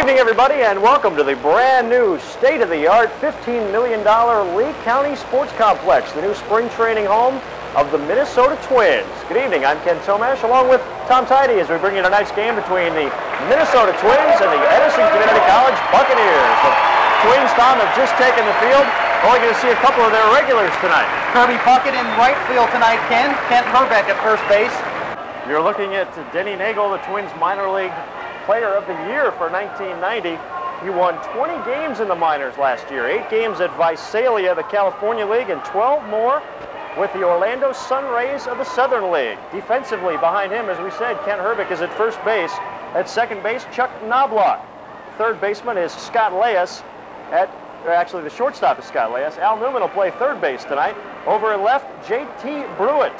evening, everybody, and welcome to the brand new state-of-the-art $15 million Lee County Sports Complex, the new spring training home of the Minnesota Twins. Good evening, I'm Ken Tomash, along with Tom Tidy, as we bring you tonight's game between the Minnesota Twins and the Edison Community College Buccaneers. The Twins, Tom, have just taken the field. Only going to see a couple of their regulars tonight. Kirby Puckett in right field tonight, Ken. Kent Herbeck at first base. You're looking at Denny Nagel, the Twins minor league player of the year for 1990. He won 20 games in the minors last year, 8 games at Visalia, the California League, and 12 more with the Orlando Sun Rays of the Southern League. Defensively behind him, as we said, Kent Herbeck is at first base. At second base, Chuck Knobloch. Third baseman is Scott Leas. Actually, the shortstop is Scott Leas. Al Newman will play third base tonight. Over in left, J.T. Brewitt.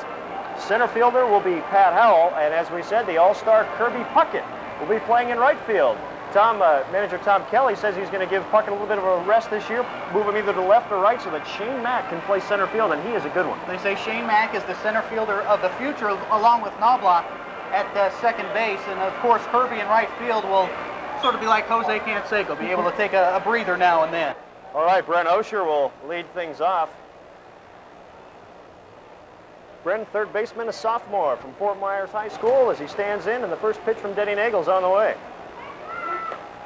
Center fielder will be Pat Howell, and as we said, the all-star Kirby Puckett will be playing in right field. Manager Tom Kelly says he's going to give Puckett a little bit of a rest this year, move him either to left or right so that Shane Mack can play center field, and he is a good one. They say Shane Mack is the center fielder of the future, along with Knobloch at second base, and of course Kirby in right field will sort of be like Jose Canseco, be able to take a breather now and then. All right, Brent Osher will lead things off. Brent, third baseman, a sophomore from Fort Myers High School, as he stands in, and the first pitch from Denny Nagel's on the way.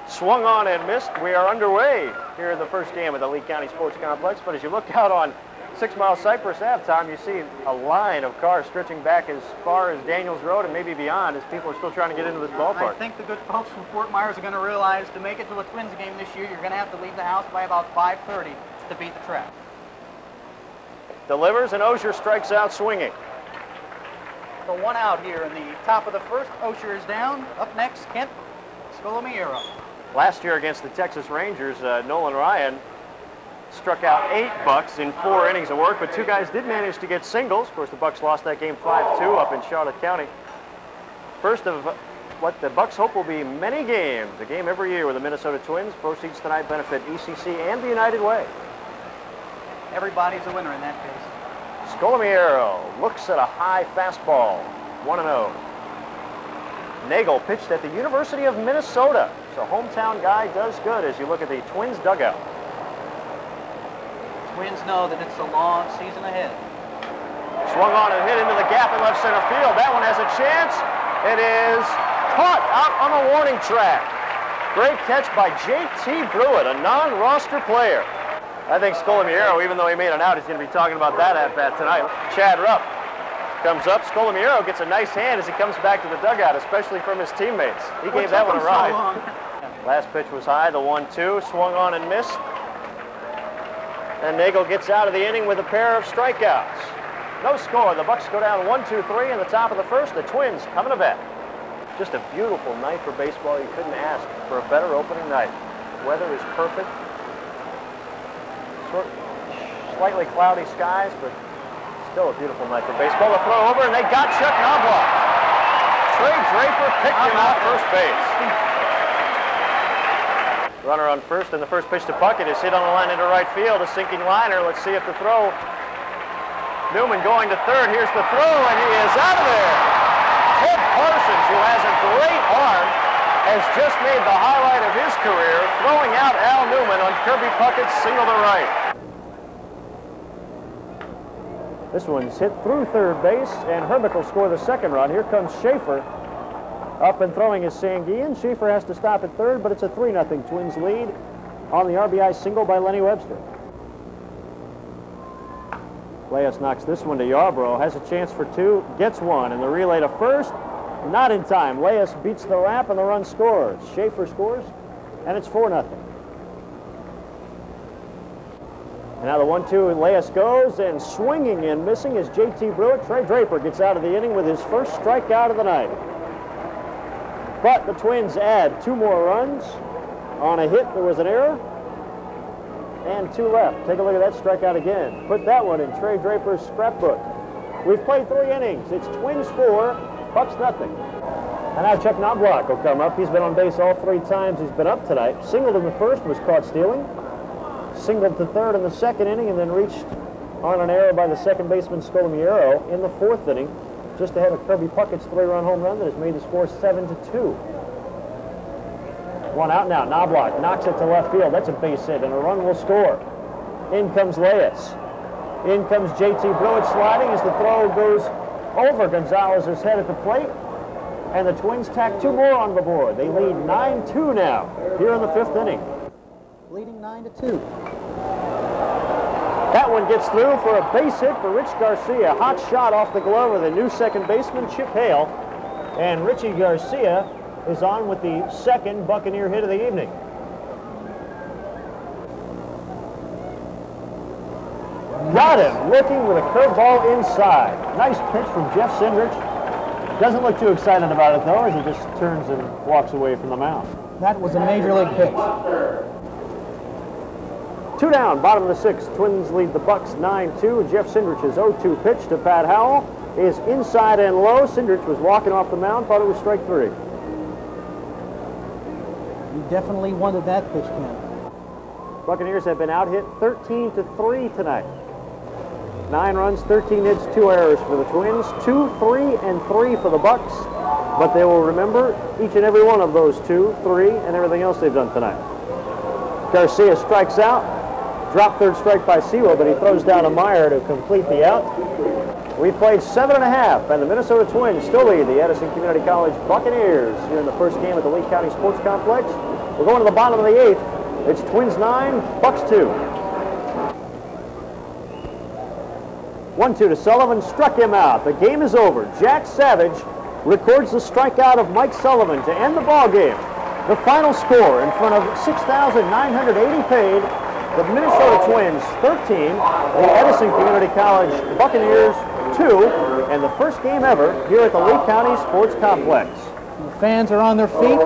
Swung on and missed. We are underway here in the first game of the Lee County Sports Complex, but as you look out on 6 Mile Cypress Ave, Tom, you see a line of cars stretching back as far as Daniels Road and maybe beyond as people are still trying to get into this ballpark. I think the good folks from Fort Myers are going to realize to make it to a Twins game this year, you're going to have to leave the house by about 5:30 to beat the traffic. Delivers, and Osher strikes out swinging. So one out here in the top of the first. Osher is down. Up next, Kent Scolomiero. Last year against the Texas Rangers, Nolan Ryan struck out 8 Bucks in 4 innings of work, but 2 guys did manage to get singles. Of course, the Bucks lost that game 5-2 up in Charlotte County. First of what the Bucks hope will be many games, a game every year with the Minnesota Twins. Proceeds tonight benefit ECC and the United Way. Everybody's a winner in that case. Scolomiero looks at a high fastball, 1-0. Nagel pitched at the University of Minnesota, so hometown guy does good as you look at the Twins dugout. Twins know that it's a long season ahead. Swung on and hit into the gap in left center field. That one has a chance. It is caught out on the warning track. Great catch by J.T. Brewitt, a non-roster player. I think Scolomiero, even though he made an out, he's going to be talking about that at-bat tonight. Chad Rupp comes up. Scolomiero gets a nice hand as he comes back to the dugout, especially from his teammates. He gave that one a ride. Last pitch was high, the 1-2, swung on and missed. And Nagel gets out of the inning with a pair of strikeouts. No score. The Bucks go down 1-2-3 in the top of the first. The Twins coming to bat. Just a beautiful night for baseball. You couldn't ask for a better opening night. Weather is perfect. Slightly cloudy skies, but still a beautiful night for baseball. The throw over, and they got Chuck Knobloch. Trey Draper picked him off first base. Runner on first, and the first pitch to Puckett is hit on the line into right field. A sinking liner. Let's see if the throw. Newman going to third. Here's the throw, and he is out of there. Ted Parsons, who has a great arm, has just made the highlight of his career, throwing out Al Newman on Kirby Puckett's single to right. This one's hit through third base, and Herbeck will score the second run. Here comes Schaefer up and throwing his Sanguian. Schaefer has to stop at third, but it's a 3-0 Twins lead on the RBI single by Lenny Webster. Leas knocks this one to Yarbrough, has a chance for 2, gets 1, and the relay to first, not in time. Leas beats the wrap, and the run scores. Schaefer scores, and it's 4-0. And now the 1-2, and Leas goes, and swinging and missing is J.T. Brewitt. Trey Draper gets out of the inning with his first strikeout of the night. But the Twins add 2 more runs. On a hit, there was an error, and 2 left. Take a look at that strikeout again. Put that one in Trey Draper's scrapbook. We've played 3 innings. It's Twins 4, Bucks nothing. And now Chuck Knobloch will come up. He's been on base all 3 times he's been up tonight. Singled in the first, was caught stealing. Singled to third in the second inning, and then reached on an error by the second baseman Scolomiero in the 4th inning, just ahead of Kirby Puckett's 3-run home run that has made the score 7-2. one out now. Knobloch knocks it to left field. That's a base hit, and a run will score. In comes Leyes. In comes J.T. Brewitt sliding as the throw goes over Gonzalez's head at the plate. And the Twins tack 2 more on the board. They lead 9-2 now here in the 5th inning. Leading 9-2. That one gets through for a base hit for Rich Garcia. Hot shot off the glove of the new second baseman, Chip Hale. And Richie Garcia is on with the 2nd Buccaneer hit of the evening. Got him, looking with a curveball inside. Nice pitch from Jeff Cindrich. Doesn't look too excited about it, though, as he just turns and walks away from the mound. That was a major league pitch. 2 down, bottom of the 6th. Twins lead the Bucks 9-2. Jeff Cindrich's 0-2 pitch to Pat Howell is inside and low. Cindrich was walking off the mound, thought it was strike 3. You definitely wanted that pitch, Ken. Buccaneers have been out hit 13-3 tonight. 9 runs, 13 hits, 2 errors for the Twins. 2, 3, and 3 for the Bucks. But they will remember each and every one of those 2, 3, and everything else they've done tonight. Garcia strikes out. Drop third strike by Siwa, but he throws down to Meyer to complete the out. We've played 7.5, and the Minnesota Twins still lead the Edison Community College Buccaneers here in the first game at the Lee County Sports Complex. We're going to the bottom of the 8th. It's Twins 9, Bucks 2. 1-2 to Sullivan, struck him out. The game is over. Jack Savage records the strikeout of Mike Sullivan to end the ball game. The final score in front of 6,980 paid. The Minnesota Twins 13, the Edison Community College Buccaneers 2, and the first game ever here at the Lee County Sports Complex. The fans are on their feet.